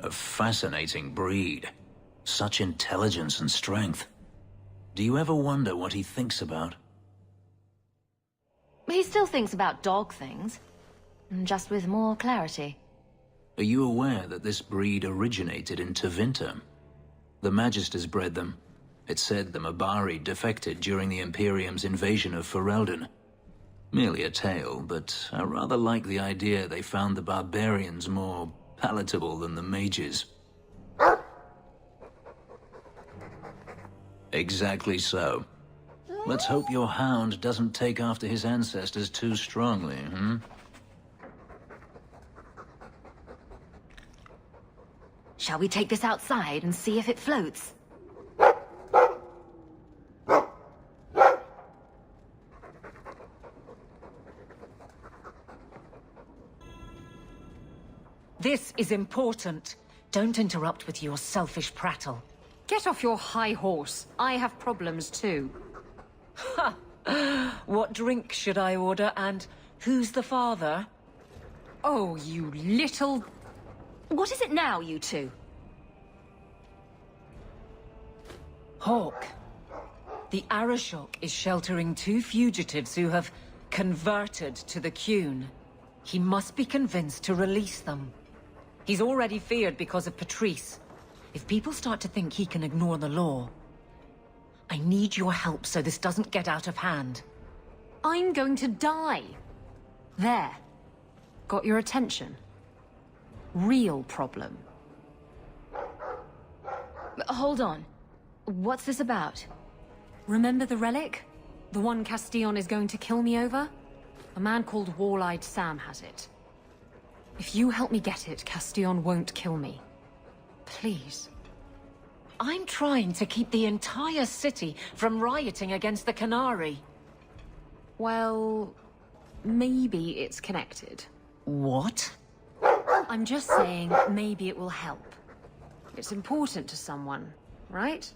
A fascinating breed. Such intelligence and strength. Do you ever wonder what he thinks about? He still thinks about dog things, just with more clarity. Are you aware that this breed originated in Tevinter? The Magisters bred them. It's said the Mabari defected during the Imperium's invasion of Ferelden. Merely a tale, but I rather like the idea they found the barbarians more palatable than the mages. Exactly so. Let's hope your hound doesn't take after his ancestors too strongly, hmm? Shall we take this outside and see if it floats? This is important. Don't interrupt with your selfish prattle. Get off your high horse. I have problems too. Ha! What drink should I order, and who's the father? Oh, you little... What is it now, you two? Hawke. The Arishok is sheltering 2 fugitives who have converted to the Qun. He must be convinced to release them. He's already feared because of Patrice. If people start to think he can ignore the law, I need your help so this doesn't get out of hand. I'm going to die. There. Got your attention? Real problem. Hold on. What's this about? Remember the relic? The one Castillon is going to kill me over? A man called Wall-Eyed Sam has it. If you help me get it, Castillon won't kill me. Please. I'm trying to keep the entire city from rioting against the Qunari. Well, maybe it's connected. What? I'm just saying, maybe it will help. It's important to someone, right?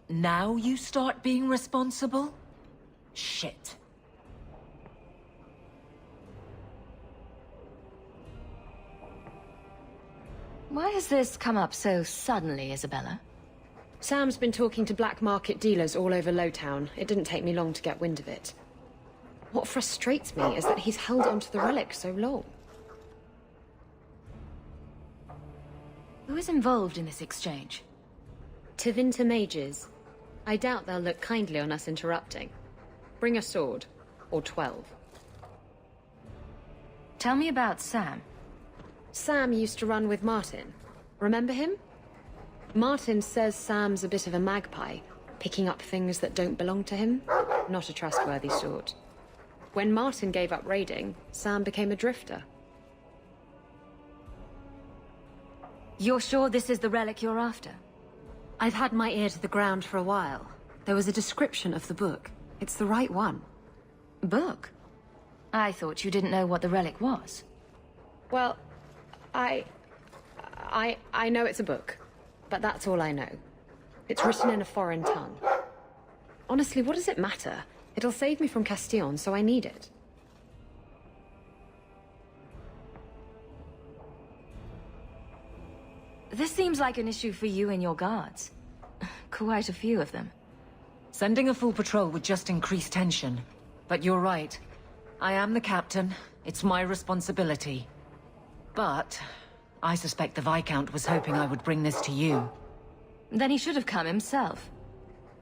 Now you start being responsible? Shit. Why has this come up so suddenly, Isabella? Sam's been talking to black market dealers all over Lowtown. It didn't take me long to get wind of it. What frustrates me is that he's held onto the relic so long. Who is involved in this exchange? Tevinter mages. I doubt they'll look kindly on us interrupting. Bring a sword. Or 12. Tell me about Sam. Sam used to run with Martin. Remember him? Martin says Sam's a bit of a magpie, picking up things that don't belong to him. Not a trustworthy sort. When Martin gave up raiding, Sam became a drifter. You're sure this is the relic you're after? I've had my ear to the ground for a while. There was a description of the book. It's the right one. Book? I thought you didn't know what the relic was. Well, I know it's a book, but that's all I know. It's written in a foreign tongue. Honestly, what does it matter? It'll save me from Castillon, so I need it. This seems like an issue for you and your guards. Quite a few of them. Sending a full patrol would just increase tension. But you're right. I am the captain. It's my responsibility. But I suspect the Viscount was hoping I would bring this to you. Then he should have come himself.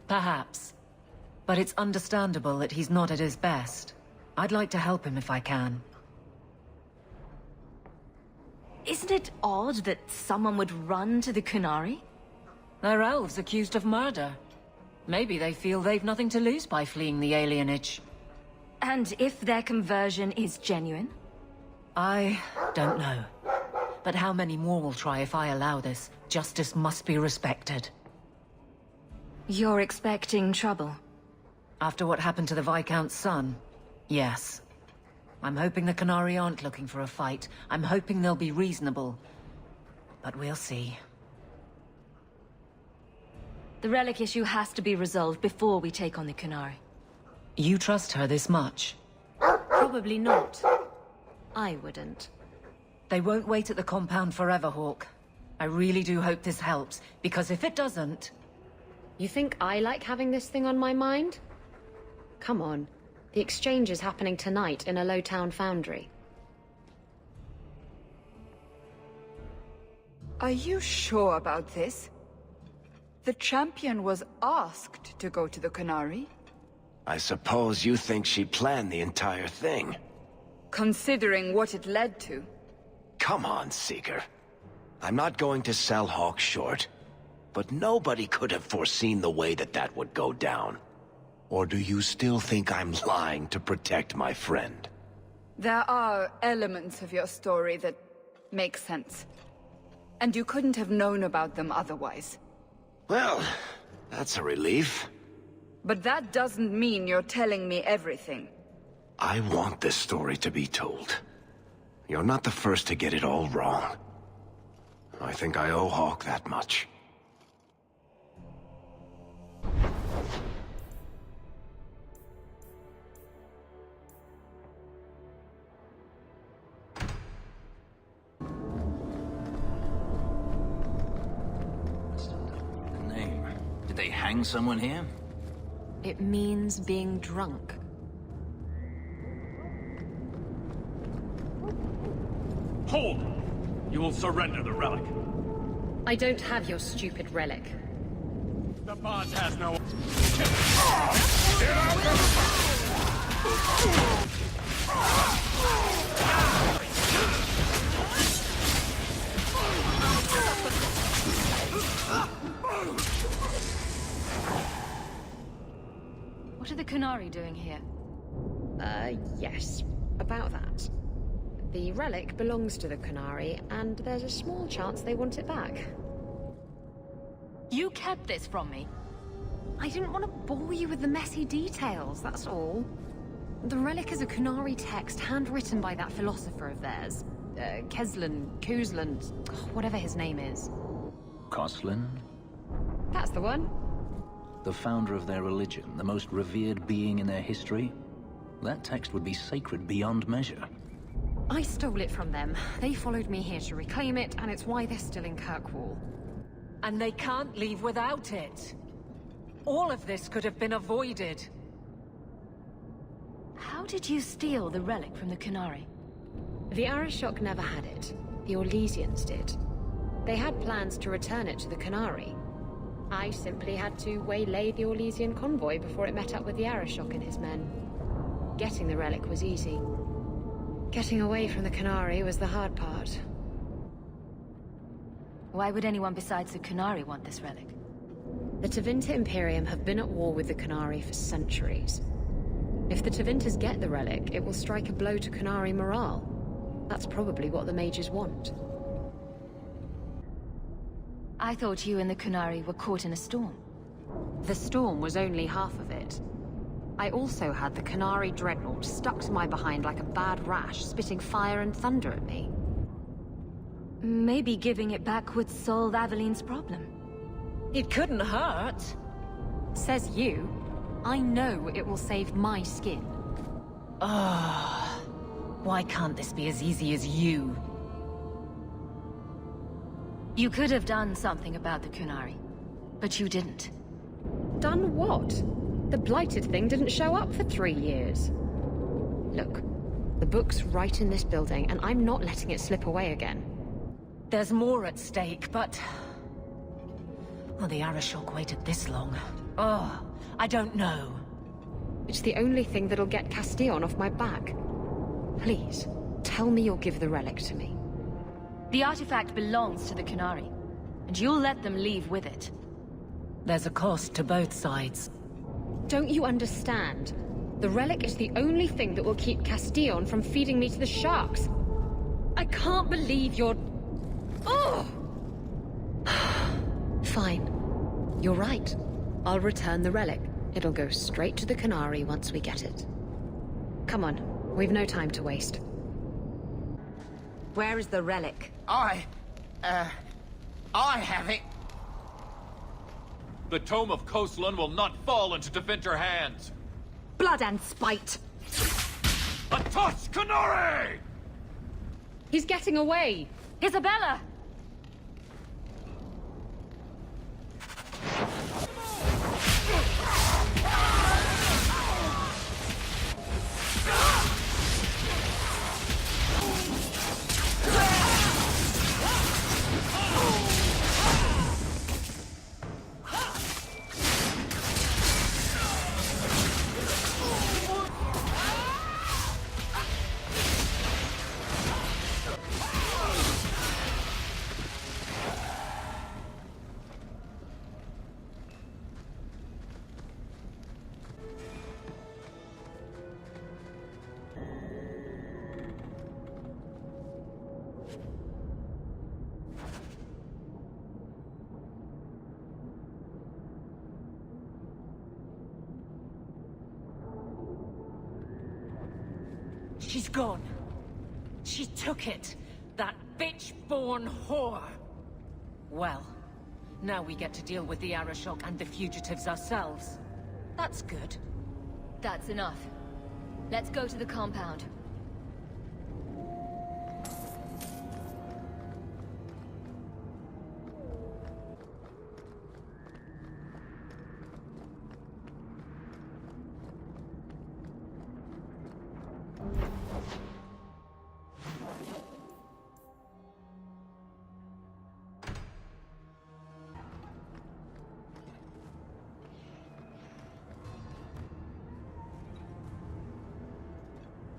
Perhaps. But it's understandable that he's not at his best. I'd like to help him if I can. Isn't it odd that someone would run to the Qunari? They're elves accused of murder. Maybe they feel they've nothing to lose by fleeing the alienage. And if their conversion is genuine? I don't know. But how many more will try if I allow this? Justice must be respected. You're expecting trouble? After what happened to the Viscount's son, yes. I'm hoping the Qunari aren't looking for a fight. I'm hoping they'll be reasonable. But we'll see. The relic issue has to be resolved before we take on the Qunari. You trust her this much? Probably not. I wouldn't. They won't wait at the compound forever, Hawke. I really do hope this helps, because if it doesn't... You think I like having this thing on my mind? Come on. The exchange is happening tonight in a Lowtown foundry. Are you sure about this? The champion was asked to go to the Qunari. I suppose you think she planned the entire thing. Considering what it led to. Come on, Seeker. I'm not going to sell Hawk short, but nobody could have foreseen the way that would go down. Or do you still think I'm lying to protect my friend? There are elements of your story that make sense. And you couldn't have known about them otherwise. Well, that's a relief. But that doesn't mean you're telling me everything. I want this story to be told. You're not the first to get it all wrong. I think I owe Hawk that much. The name. Did they hang someone here? It means being drunk. Hold! You will surrender the relic. I don't have your stupid relic. The boss has no... What are the Qunari doing here? Yes. About that. The relic belongs to the Qunari, and there's a small chance they want it back. You kept this from me. I didn't want to bore you with the messy details, that's all. The relic is a Qunari text handwritten by that philosopher of theirs. Kuzlan, whatever his name is. Koslin? That's the one. The founder of their religion, the most revered being in their history? That text would be sacred beyond measure. I stole it from them. They followed me here to reclaim it, and it's why they're still in Kirkwall. And they can't leave without it. All of this could have been avoided. How did you steal the relic from the Qunari? The Arishok never had it. The Orlesians did. They had plans to return it to the Qunari. I simply had to waylay the Orlesian convoy before it met up with the Arishok and his men. Getting the relic was easy. Getting away from the Qunari was the hard part. Why would anyone besides the Qunari want this relic? The Tevinter Imperium have been at war with the Qunari for centuries. If the Tevinters get the relic, it will strike a blow to Qunari morale. That's probably what the mages want. I thought you and the Qunari were caught in a storm. The storm was only half of it. I also had the Qunari dreadnought stuck to my behind like a bad rash, spitting fire and thunder at me. Maybe giving it back would solve Aveline's problem. It couldn't hurt. Says you. I know it will save my skin. Why can't this be as easy as you? You could have done something about the Qunari, but you didn't. Done what? The blighted thing didn't show up for 3 years. Look, the book's right in this building, and I'm not letting it slip away again. There's more at stake, but... Well, the Arishok waited this long. I don't know. It's the only thing that'll get Castillon off my back. Please, tell me you'll give the relic to me. The artifact belongs to the Qunari, and you'll let them leave with it. There's a cost to both sides. Don't you understand? The relic is the only thing that will keep Castillon from feeding me to the sharks. I can't believe you're... Oh! Fine. You're right. I'll return the relic. It'll go straight to the Qunari once we get it. Come on, we've no time to waste. Where is the relic? I have it. The Tome of Koslun will not fall into Tevinter hands. Blood and spite! A Tusk Qunari! He's getting away! Isabella! She's gone. She took it. That bitch-born whore. Well, now we get to deal with the Arashok and the fugitives ourselves. That's good. That's enough. Let's go to the compound.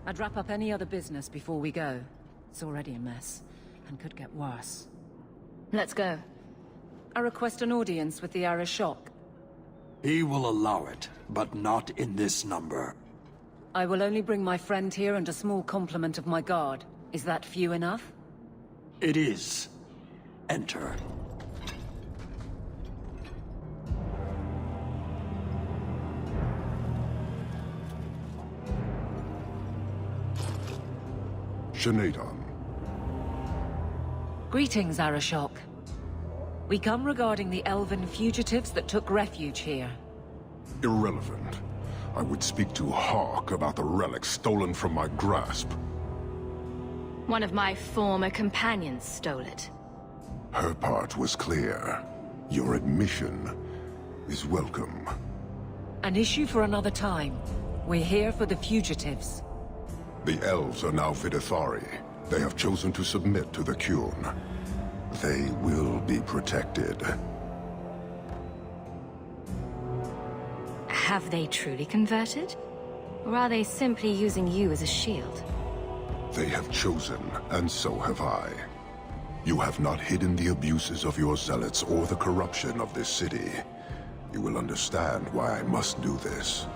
I'd wrap up any other business before we go. It's already a mess, and could get worse. Let's go. I request an audience with the Arashok. He will allow it, but not in this number. I will only bring my friend here and a small complement of my guard. Is that few enough? It is. Enter. Shanatan. Greetings, Arashok. We come regarding the elven fugitives that took refuge here. Irrelevant. I would speak to Hawk about the relic stolen from my grasp. One of my former companions stole it. Her part was clear. Your admission is welcome. An issue for another time. We're here for the fugitives. The elves are now Vidithari. They have chosen to submit to the Qun. They will be protected. Have they truly converted? Or are they simply using you as a shield? They have chosen, and so have I. You have not hidden the abuses of your zealots or the corruption of this city. You will understand why I must do this.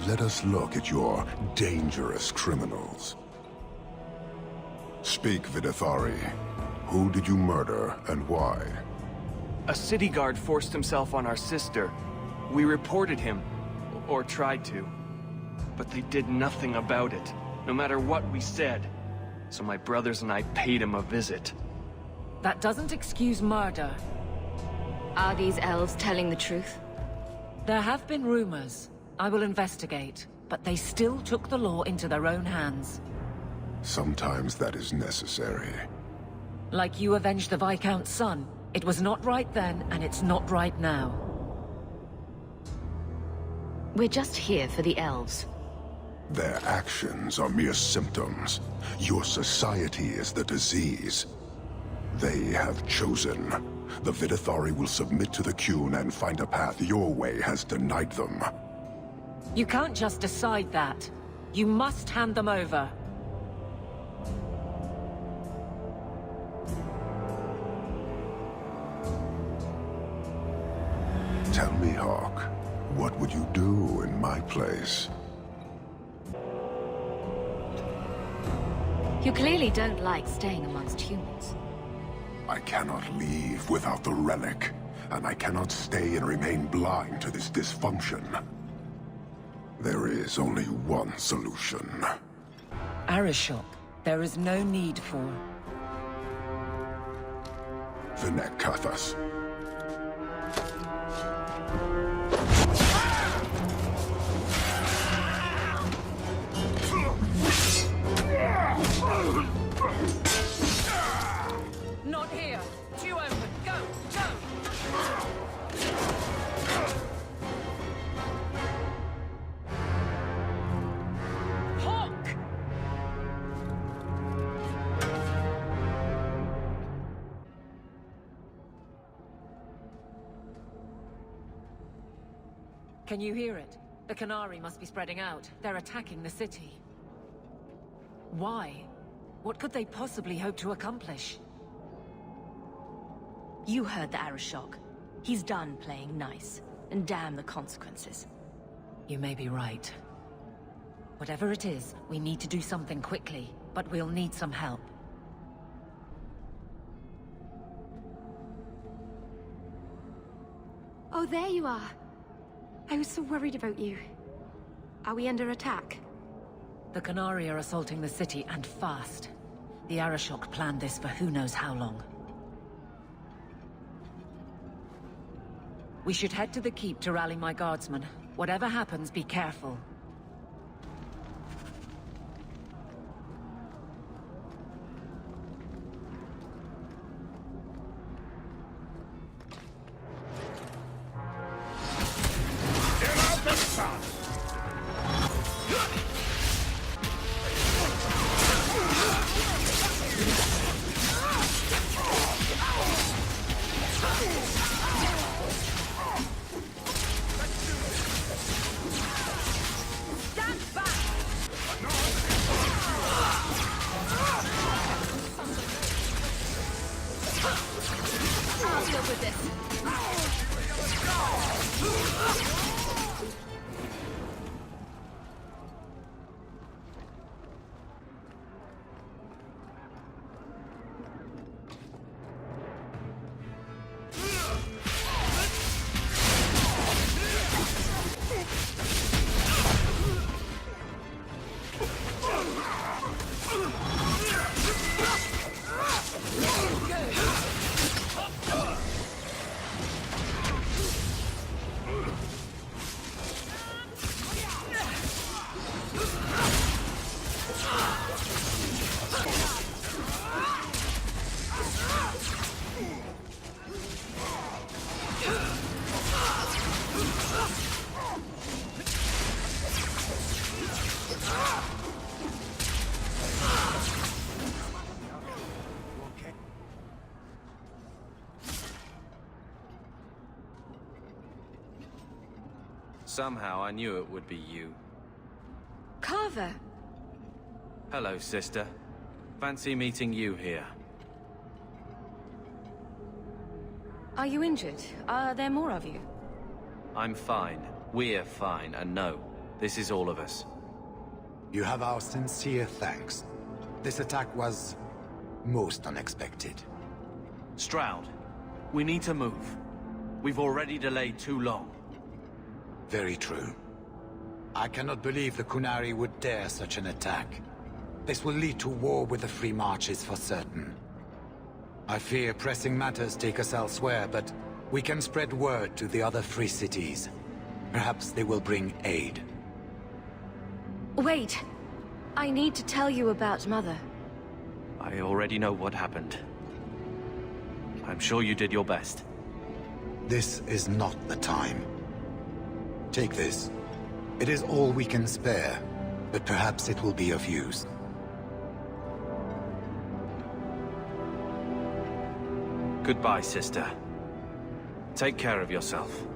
Let us look at your dangerous criminals. Speak, Vidithari. Who did you murder, and why? A city guard forced himself on our sister. We reported him, or tried to. But they did nothing about it, no matter what we said. So my brothers and I paid him a visit. That doesn't excuse murder. Are these elves telling the truth? There have been rumors. I will investigate, but they still took the law into their own hands. Sometimes that is necessary. Like you avenged the Viscount's son. It was not right then, and it's not right now. We're just here for the elves. Their actions are mere symptoms. Your society is the disease. They have chosen. The Vidithari will submit to the Qun and find a path your way has denied them. You can't just decide that. You must hand them over. Tell me, Hawk, what would you do in my place? You clearly don't like staying amongst humans. I cannot leave without the relic, and I cannot stay and remain blind to this dysfunction. There is only one solution. Arashok, there is no need for... Vinek Kathas. Not here! Too open! Go! Go! Hawk! Can you hear it? The Qunari must be spreading out. They're attacking the city. Why? What could they possibly hope to accomplish? You heard the Arashok. He's done playing nice, and damn the consequences. You may be right. Whatever it is, we need to do something quickly, but we'll need some help. Oh, there you are. I was so worried about you. Are we under attack? The Qunari are assaulting the city, and fast. The Arishok planned this for who knows how long. We should head to the keep to rally my guardsmen. Whatever happens, be careful. Somehow I knew it would be you. Carver! Hello, sister. Fancy meeting you here. Are you injured? Are there more of you? I'm fine. We're fine, and no, this is all of us. You have our sincere thanks. This attack was most unexpected. Stroud, we need to move. We've already delayed too long. Very true. I cannot believe the Qunari would dare such an attack. This will lead to war with the Free Marches for certain. I fear pressing matters take us elsewhere, but we can spread word to the other free cities. Perhaps they will bring aid. Wait! I need to tell you about Mother. I already know what happened. I'm sure you did your best. This is not the time. Take this. It is all we can spare, but perhaps it will be of use. Goodbye, sister. Take care of yourself.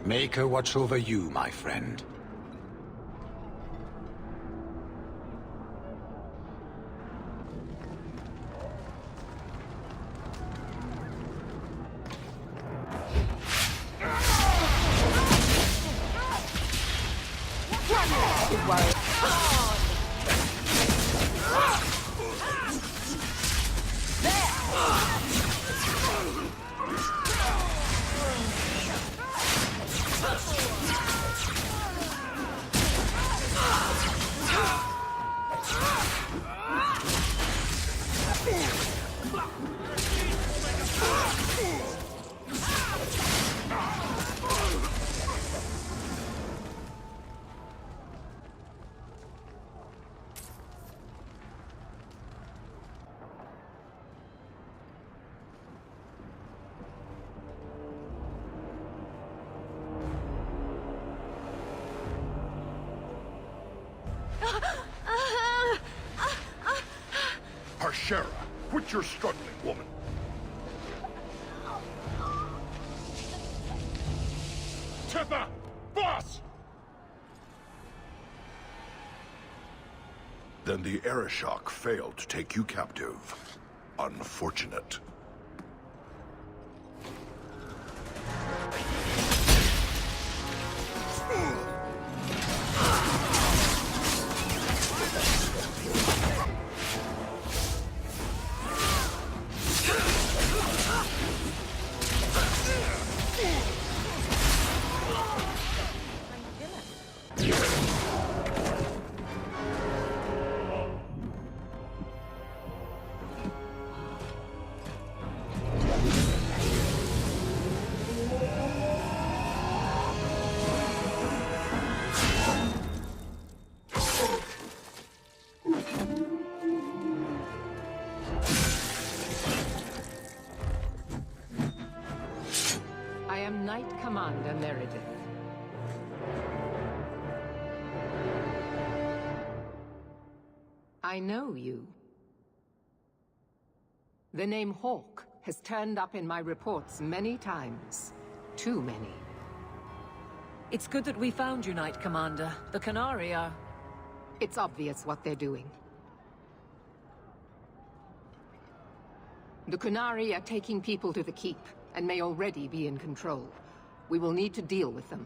Make her watch over you, my friend. Harshera, quit your struggling, woman. Titha! Boss! Then the Arishok failed to take you captive. Unfortunate. I know you. The name Hawke has turned up in my reports many times. Too many. It's good that we found you, Knight Commander. The Qunari are... It's obvious what they're doing. The Qunari are taking people to the Keep, and may already be in control. We will need to deal with them.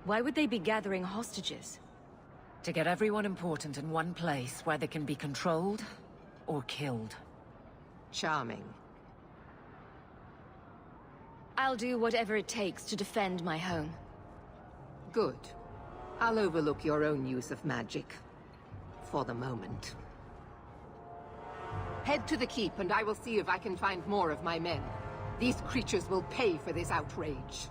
Why would they be gathering hostages? To get everyone important in one place where they can be controlled or killed. Charming. I'll do whatever it takes to defend my home. Good. I'll overlook your own use of magic. For the moment. Head to the Keep and I will see if I can find more of my men. These creatures will pay for this outrage.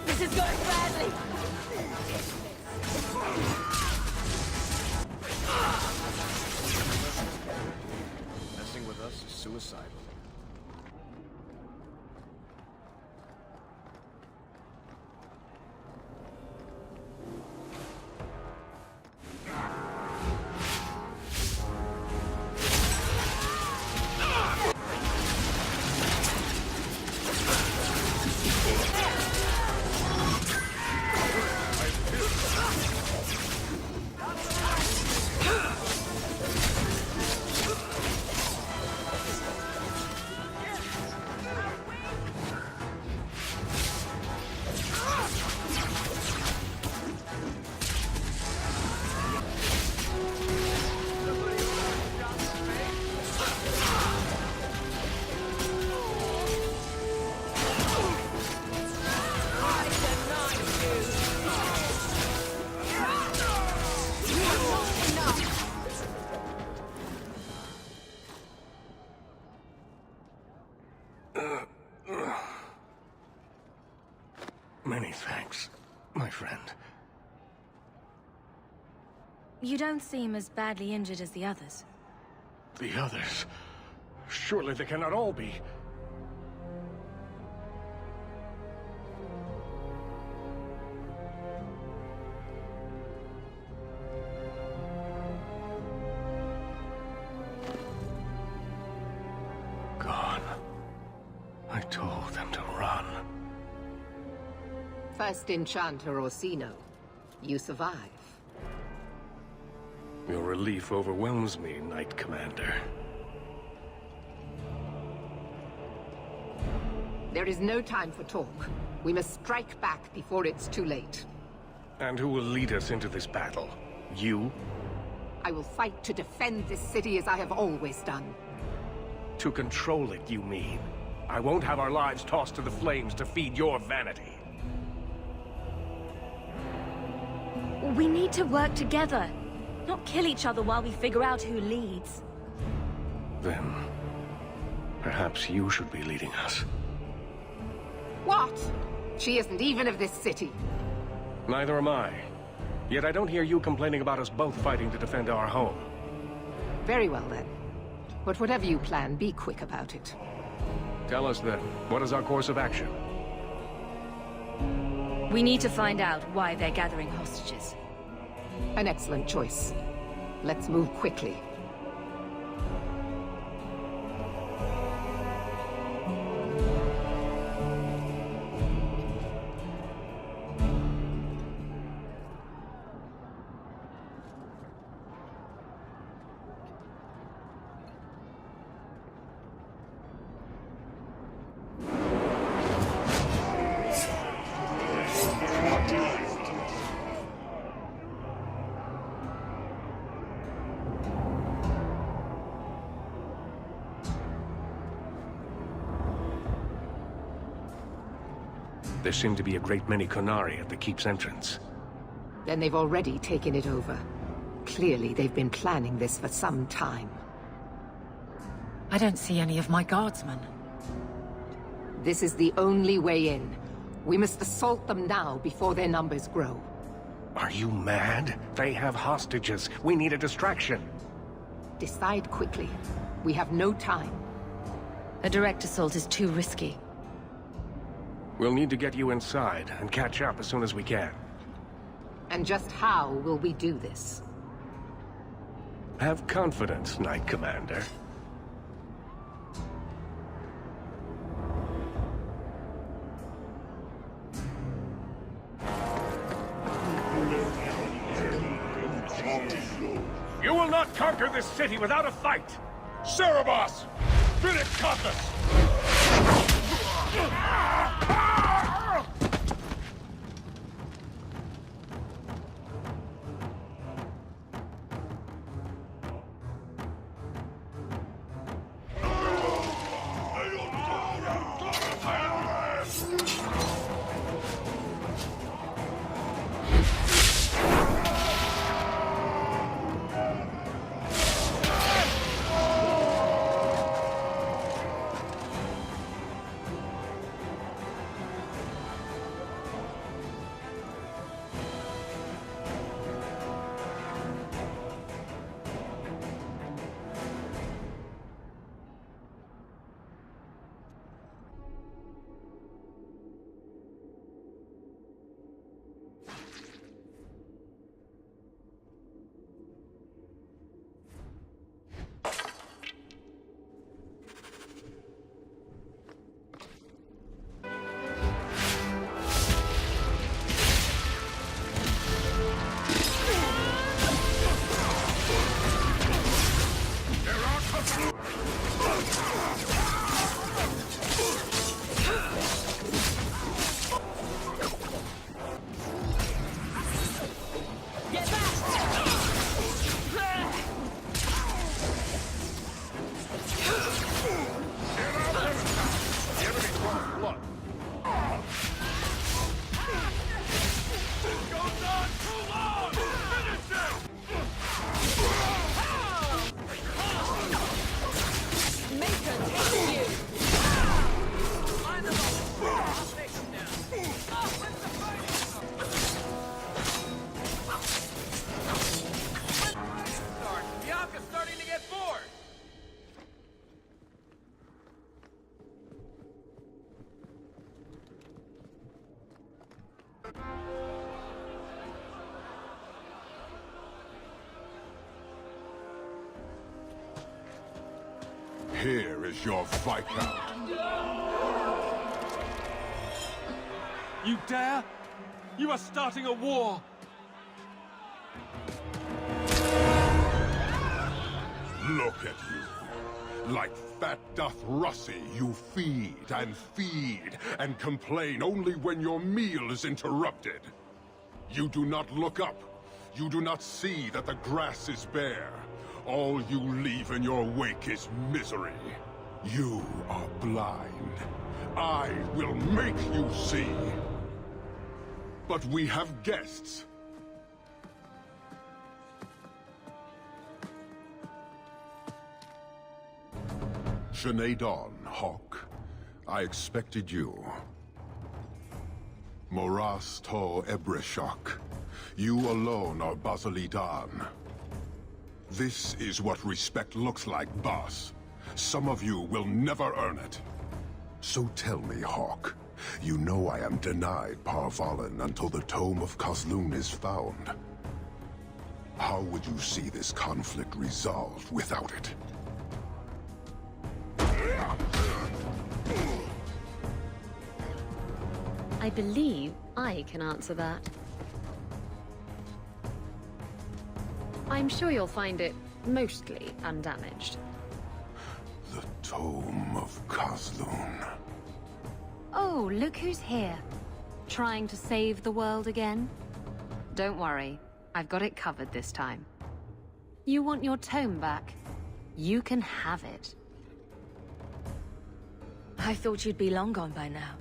This is going badly! Messing with us is suicidal. Many thanks, my friend. You don't seem as badly injured as the others. The others? Surely they cannot all be. Gone. I told them to run. First Enchanter Orsino. You survive. Your relief overwhelms me, Knight Commander. There is no time for talk. We must strike back before it's too late. And who will lead us into this battle? You? I will fight to defend this city as I have always done. To control it, you mean? I won't have our lives tossed to the flames to feed your vanity. We need to work together, not kill each other while we figure out who leads. Then, perhaps you should be leading us. What? She isn't even of this city. Neither am I. Yet I don't hear you complaining about us both fighting to defend our home. Very well then. But whatever you plan, be quick about it. Tell us then, what is our course of action? We need to find out why they're gathering hostages. An excellent choice. Let's move quickly. There seem to be a great many Qunari at the keep's entrance. Then they've already taken it over. Clearly, they've been planning this for some time. I don't see any of my guardsmen. This is the only way in. We must assault them now before their numbers grow. Are you mad? They have hostages. We need a distraction. Decide quickly. We have no time. A direct assault is too risky. We'll need to get you inside and catch up as soon as we can. And just how will we do this? Have confidence, Knight Commander. You will not conquer this city without a fight! Cerebos! Finish Caucus! Here is your Viscount. You dare? You are starting a war! Look at you. Like fat doth Russie, you feed and complain only when your meal is interrupted. You do not look up. You do not see that the grass is bare. All you leave in your wake is misery. You are blind. I will make you see. But we have guests. Sinead Dawn, Hawke. I expected you. Moras To Ebrishok. You alone are Basilidan. This is what respect looks like, boss. Some of you will never earn it. So tell me, Hawke, you know I am denied Parvalin until the Tome of Kozlun is found. How would you see this conflict resolved without it? I believe I can answer that. I'm sure you'll find it mostly undamaged. The Tome of Kozlun. Oh, look who's here. Trying to save the world again? Don't worry, I've got it covered this time. You want your tome back? You can have it. I thought you'd be long gone by now.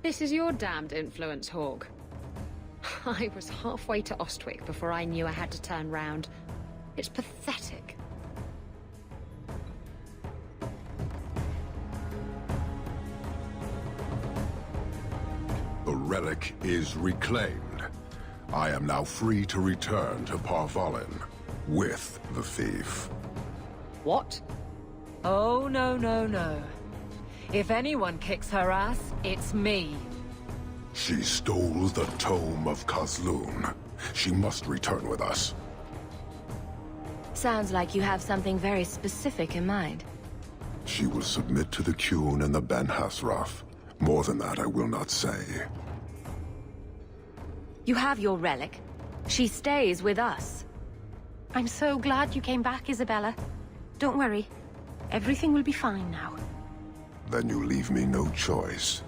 This is your damned influence, Hawke. I was halfway to Ostwick before I knew I had to turn round. It's pathetic. The relic is reclaimed. I am now free to return to Parvalin with the thief. What? Oh, no, no, no. If anyone kicks her ass, it's me. She stole the Tome of Kazloon. She must return with us. Sounds like you have something very specific in mind. She will submit to the Qun and the Ben Hassrath. More than that, I will not say. You have your relic. She stays with us. I'm so glad you came back, Isabella. Don't worry. Everything will be fine now. Then you leave me no choice.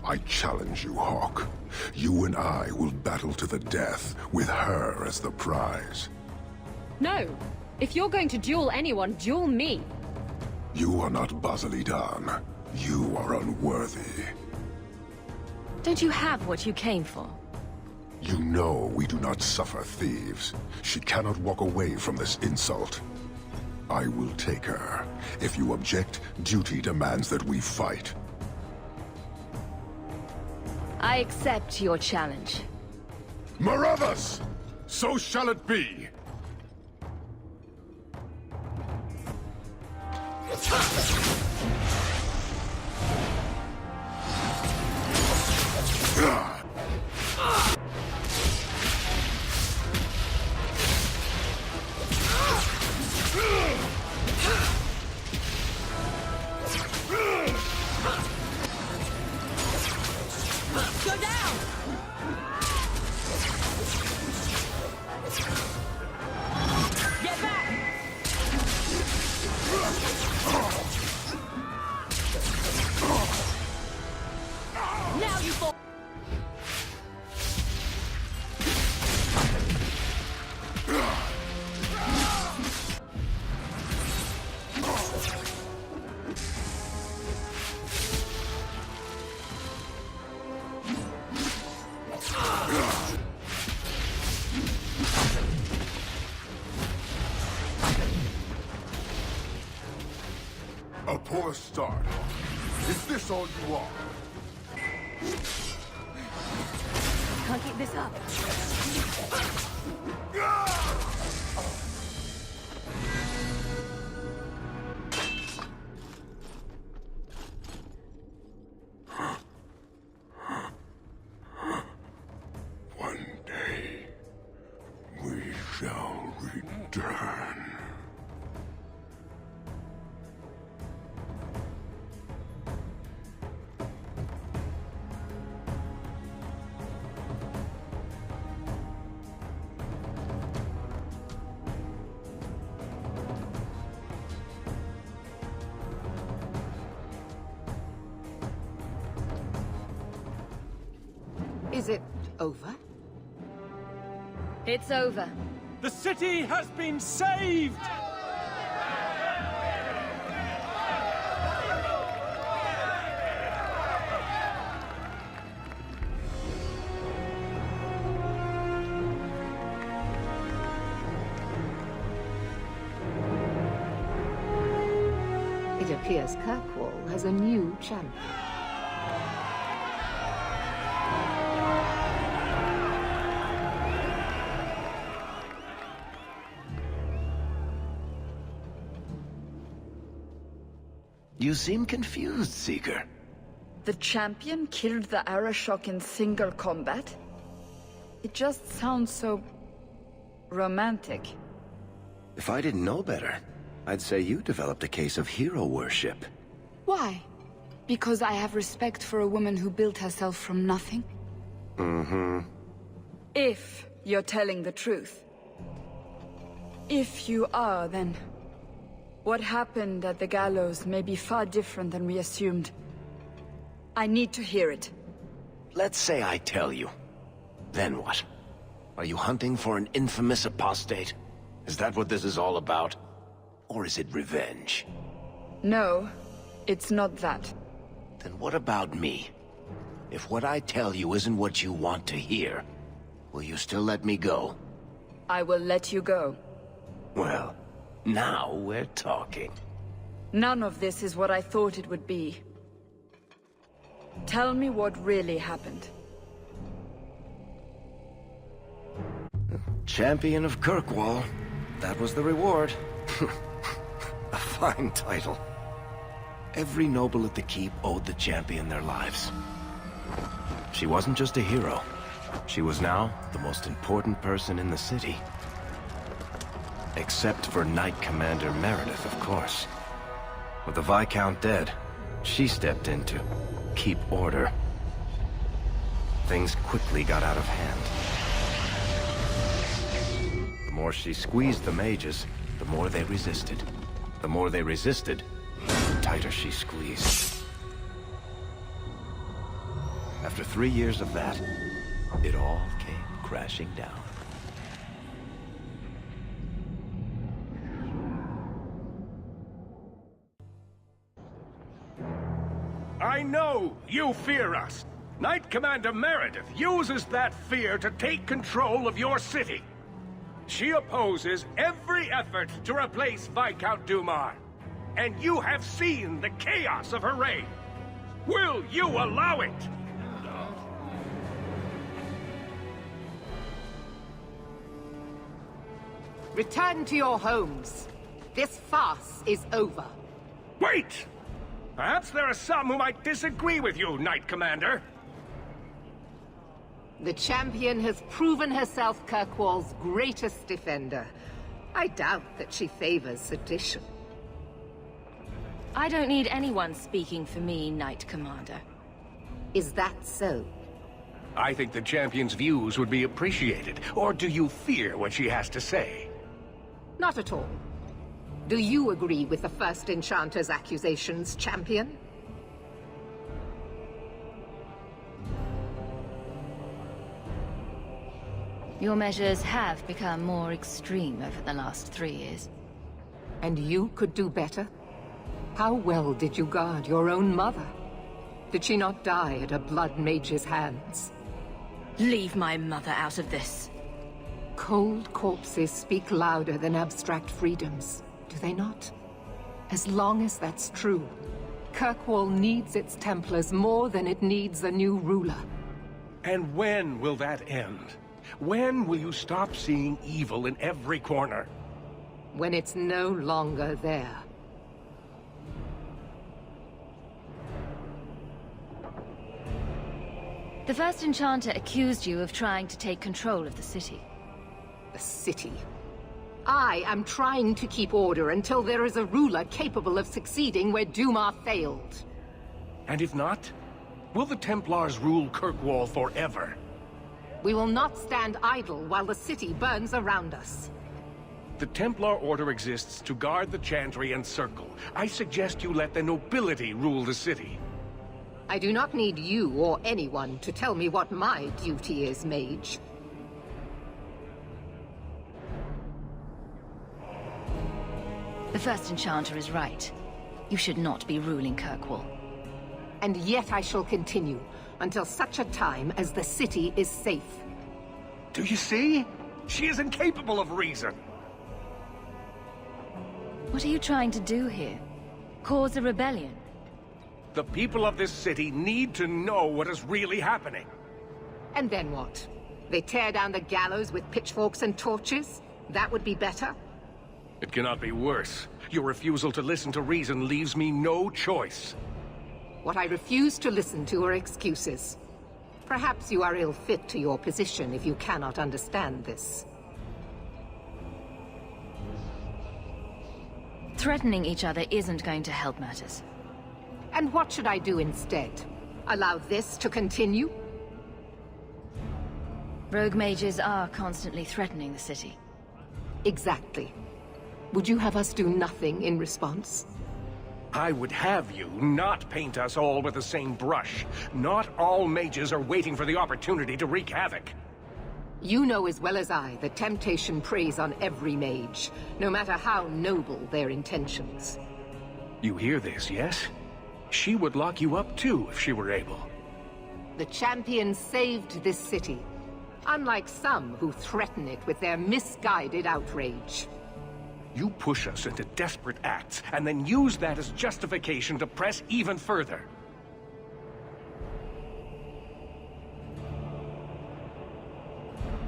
I challenge you, Hawke. You and I will battle to the death, with her as the prize. No. If you're going to duel anyone, duel me. You are not Basilidan. You are unworthy. Don't you have what you came for? You know we do not suffer thieves. She cannot walk away from this insult. I will take her. If you object, duty demands that we fight. I accept your challenge. Marathas! So shall it be! Go down! Get back! Now you fall! A poor start. Is this all you are? Can't keep this up. One day, we shall return. Is it over? It's over. The city has been saved! It appears Kirkwall has a new champion. You seem confused, Seeker. The champion killed the Arashok in single combat? It just sounds so... romantic. If I didn't know better, I'd say you developed a case of hero worship. Why? Because I have respect for a woman who built herself from nothing? Mm-hmm. If you're telling the truth. If you are, then... what happened at the gallows may be far different than we assumed. I need to hear it. Let's say I tell you. Then what? Are you hunting for an infamous apostate? Is that what this is all about? Or is it revenge? No, it's not that. Then what about me? if what I tell you isn't what you want to hear, will you still let me go? I will let you go. Well, now we're talking. None of this is what I thought it would be. Tell me what really happened. Champion of Kirkwall. That was the reward. A fine title. Every noble at the keep owed the champion their lives. She wasn't just a hero. She was now the most important person in the city. Except for Knight Commander Meredith, of course. With the Viscount dead, she stepped in to keep order. Things quickly got out of hand. The more she squeezed the mages, the more they resisted. The more they resisted, the tighter she squeezed. After 3 years of that, it all came crashing down. I know you fear us. Knight Commander Meredith uses that fear to take control of your city. She opposes every effort to replace Viscount Dumar. And you have seen the chaos of her reign. Will you allow it? Return to your homes. This farce is over. Wait! Perhaps there are some who might disagree with you, Knight Commander. The champion has proven herself Kirkwall's greatest defender. I doubt that she favors sedition. I don't need anyone speaking for me, Knight Commander. Is that so? I think the champion's views would be appreciated. Or do you fear what she has to say? Not at all. Do you agree with the First Enchanter's accusations, champion? Your measures have become more extreme over the last 3 years. And you could do better? How well did you guard your own mother? Did she not die at a Blood Mage's hands? Leave my mother out of this. Cold corpses speak louder than abstract freedoms, do they not? As long as that's true, Kirkwall needs its Templars more than it needs a new ruler. And when will that end? When will you stop seeing evil in every corner? When it's no longer there. The First Enchanter accused you of trying to take control of the city. The city? I am trying to keep order until there is a ruler capable of succeeding where Dumar failed. And if not, will the Templars rule Kirkwall forever? We will not stand idle while the city burns around us. The Templar Order exists to guard the Chantry and Circle. I suggest you let the nobility rule the city. I do not need you or anyone to tell me what my duty is, Mage. The First Enchanter is right. You should not be ruling Kirkwall. And yet I shall continue, until such a time as the city is safe. Do you see? She is incapable of reason. What are you trying to do here? Cause a rebellion? The people of this city need to know what is really happening. And then what? They tear down the gallows with pitchforks and torches? That would be better? It cannot be worse. Your refusal to listen to reason leaves me no choice. What I refuse to listen to are excuses. Perhaps you are ill-fit to your position if you cannot understand this. Threatening each other isn't going to help matters. And what should I do instead? Allow this to continue? Rogue mages are constantly threatening the city. Exactly. Would you have us do nothing in response? I would have you not paint us all with the same brush. Not all mages are waiting for the opportunity to wreak havoc. You know as well as I that temptation preys on every mage, no matter how noble their intentions. You hear this, yes? She would lock you up too if she were able. The champion saved this city, unlike some who threaten it with their misguided outrage. You push us into desperate acts, and then use that as justification to press even further.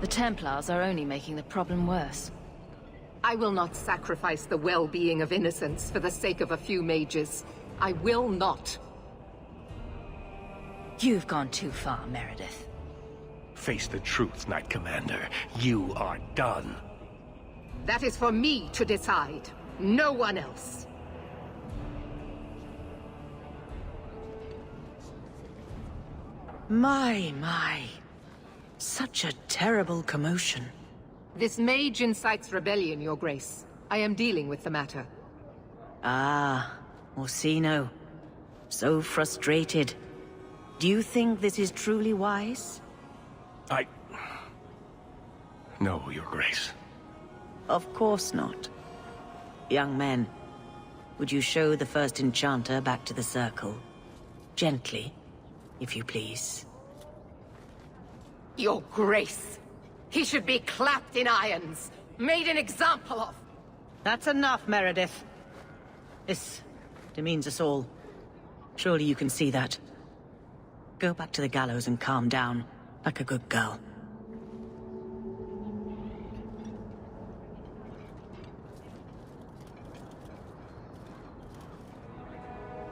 The Templars are only making the problem worse. I will not sacrifice the well-being of innocents for the sake of a few mages. I will not. You've gone too far, Meredith. Face the truth, Knight Commander. You are done. That is for me to decide, no one else. My. Such a terrible commotion. This mage incites rebellion, Your Grace. I am dealing with the matter. Ah, Orsino. So frustrated. Do you think this is truly wise? No, Your Grace. Of course not. Young men, would you show the first enchanter back to the circle? Gently, if you please. Your Grace! He should be clapped in irons, made an example of! That's enough, Meredith. This demeans us all. Surely you can see that. Go back to the gallows and calm down, like a good girl.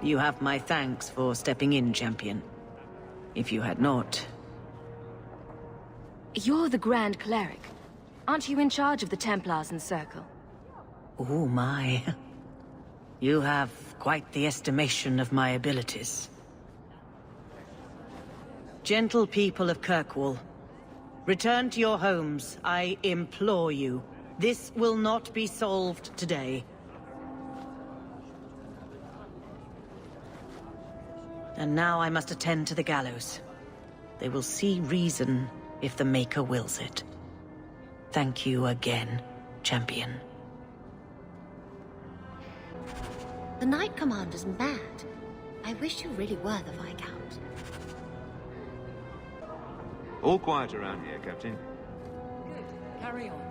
You have my thanks for stepping in, champion. If you had not... You're the Grand Cleric. Aren't you in charge of the Templars and Circle? Oh my. You have quite the estimation of my abilities. Gentle people of Kirkwall, return to your homes, I implore you. This will not be solved today. And now I must attend to the gallows. They will see reason if the Maker wills it. Thank you again, champion. The Knight Commander's mad. I wish you really were the Viscount. All quiet around here, Captain. Good. Carry on.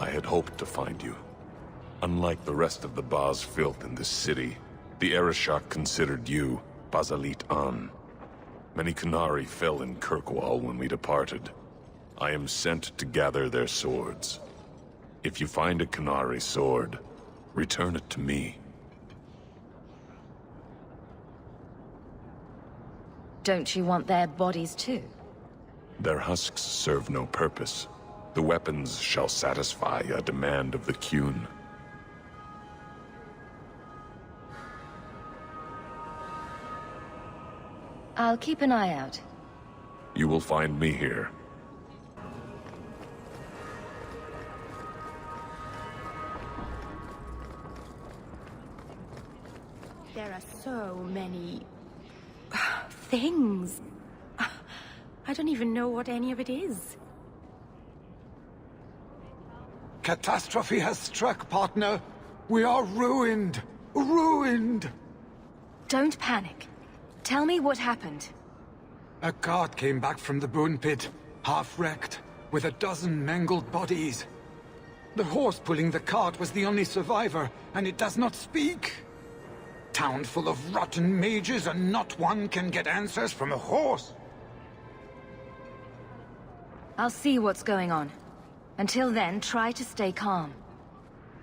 I had hoped to find you. Unlike the rest of the Baz filth in this city, the Arishok considered you Basalit An. Many Qunari fell in Kirkwall when we departed. I am sent to gather their swords. If you find a Qunari sword, return it to me. Don't you want their bodies too? Their husks serve no purpose. The weapons shall satisfy a demand of the Qun. I'll keep an eye out. You will find me here. There are so many... things. I don't even know what any of it is. Catastrophe has struck, partner. We are ruined. Ruined! Don't panic. Tell me what happened. A cart came back from the Boon Pit, half-wrecked, with a dozen mangled bodies. The horse pulling the cart was the only survivor, and it does not speak. Town full of rotten mages, and not one can get answers from a horse. I'll see what's going on. Until then, try to stay calm.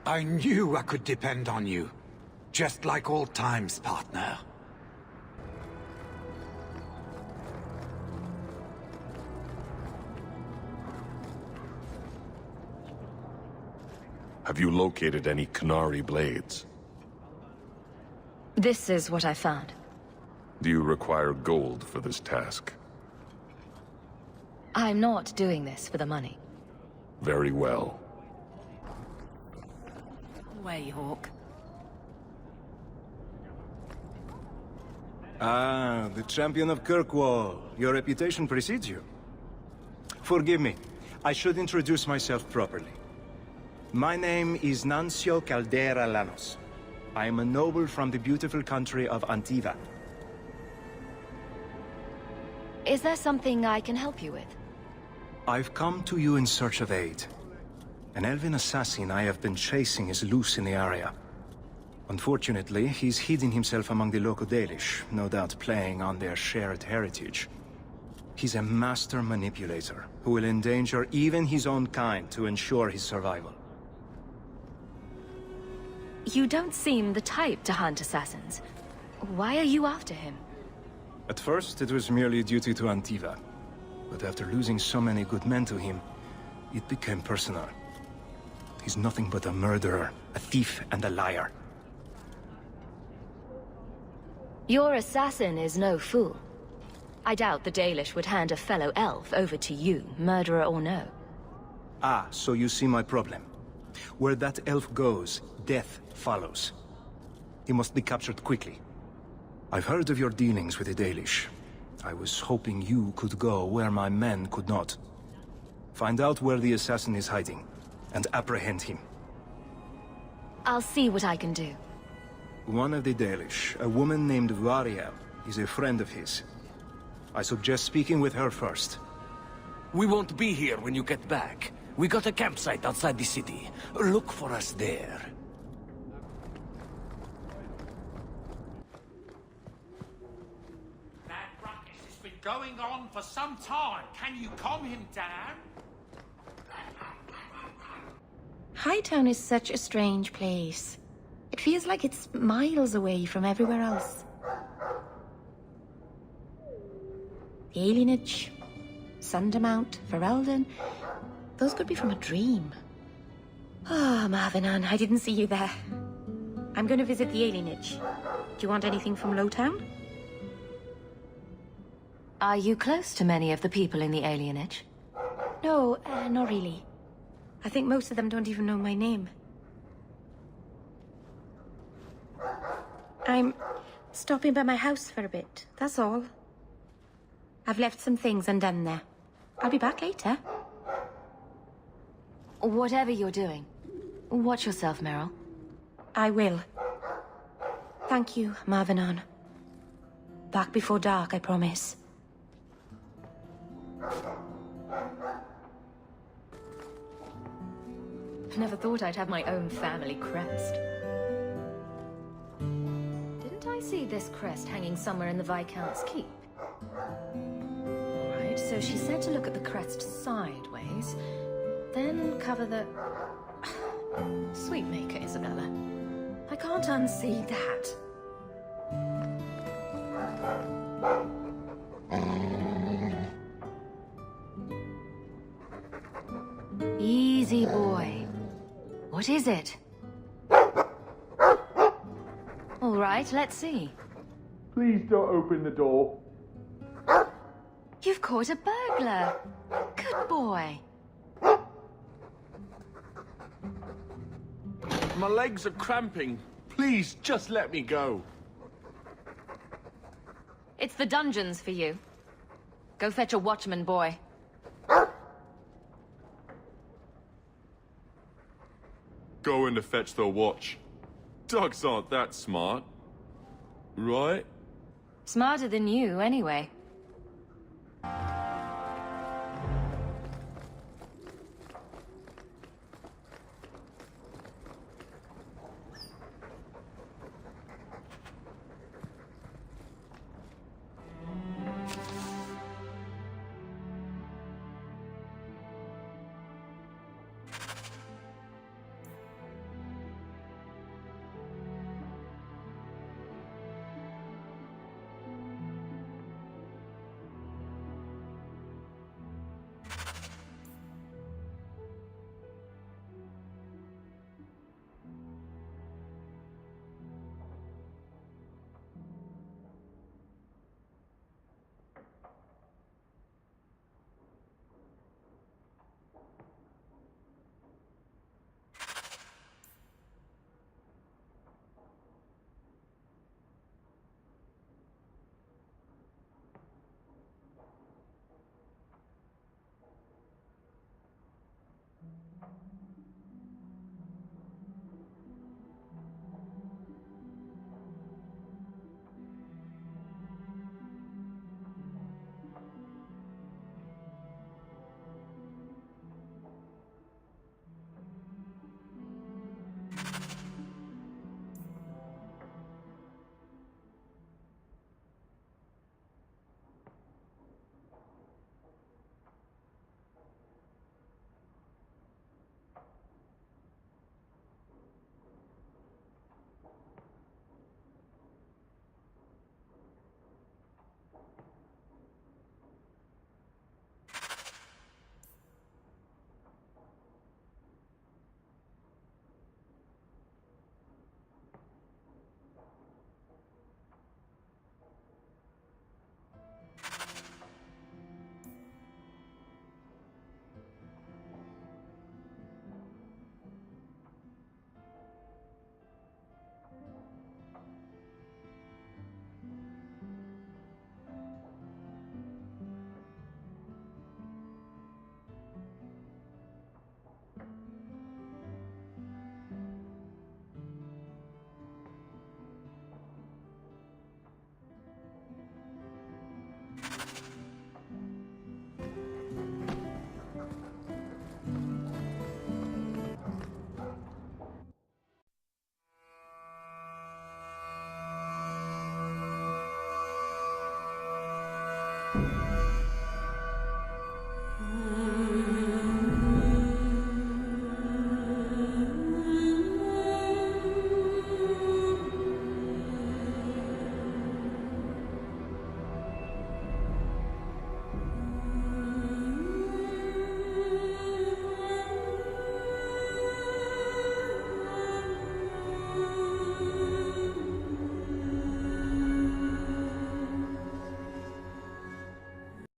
I knew I could depend on you. Just like old times, partner. Have you located any Qunari blades? This is what I found. Do you require gold for this task? I'm not doing this for the money. Very well. Away, Hawke. Ah, the champion of Kirkwall. Your reputation precedes you. Forgive me. I should introduce myself properly. My name is Nancio Caldera Lanos. I am a noble from the beautiful country of Antiva. Is there something I can help you with? I've come to you in search of aid. An elven assassin I have been chasing is loose in the area. Unfortunately, he's hidden himself among the local Dalish, no doubt playing on their shared heritage. He's a master manipulator, who will endanger even his own kind to ensure his survival. You don't seem the type to hunt assassins. Why are you after him? At first, it was merely duty to Antiva. But after losing so many good men to him, it became personal. He's nothing but a murderer, a thief, and a liar. Your assassin is no fool. I doubt the Dalish would hand a fellow elf over to you, murderer or no. Ah, so you see my problem. Where that elf goes, death follows. He must be captured quickly. I've heard of your dealings with the Dalish. I was hoping you could go where my men could not. Find out where the assassin is hiding, and apprehend him. I'll see what I can do. One of the Dalish, a woman named Variel, is a friend of his. I suggest speaking with her first. We won't be here when you get back. We got a campsite outside the city. Look for us there. That ruckus has been going on for some time. Can you calm him down? Hightown is such a strange place. It feels like it's miles away from everywhere else. The Alienage, Sundermount, Ferelden, those could be from a dream. Ah, Marvenan, I didn't see you there. I'm going to visit the Alienage. Do you want anything from Lowtown? Are you close to many of the people in the Alienage? No, not really. I think most of them don't even know my name. I'm stopping by my house for a bit, that's all. I've left some things undone there. I'll be back later. Whatever you're doing, watch yourself, Meryl. I will. Thank you, Marvenan. Back before dark, I promise. I never thought I'd have my own family crest. Didn't I see this crest hanging somewhere in the Viscount's keep? Right, so she said to look at the crest sideways, then cover the... Sweetmaker, Isabella. I can't unsee that. Easy, boy. What is it? All right, let's see. Please don't open the door. You've caught a burglar. Good boy. My legs are cramping. Please, just let me go. It's the dungeons for you. Go fetch a watchman, boy. Going to fetch the watch. Dogs aren't that smart. Right? Smarter than you, anyway.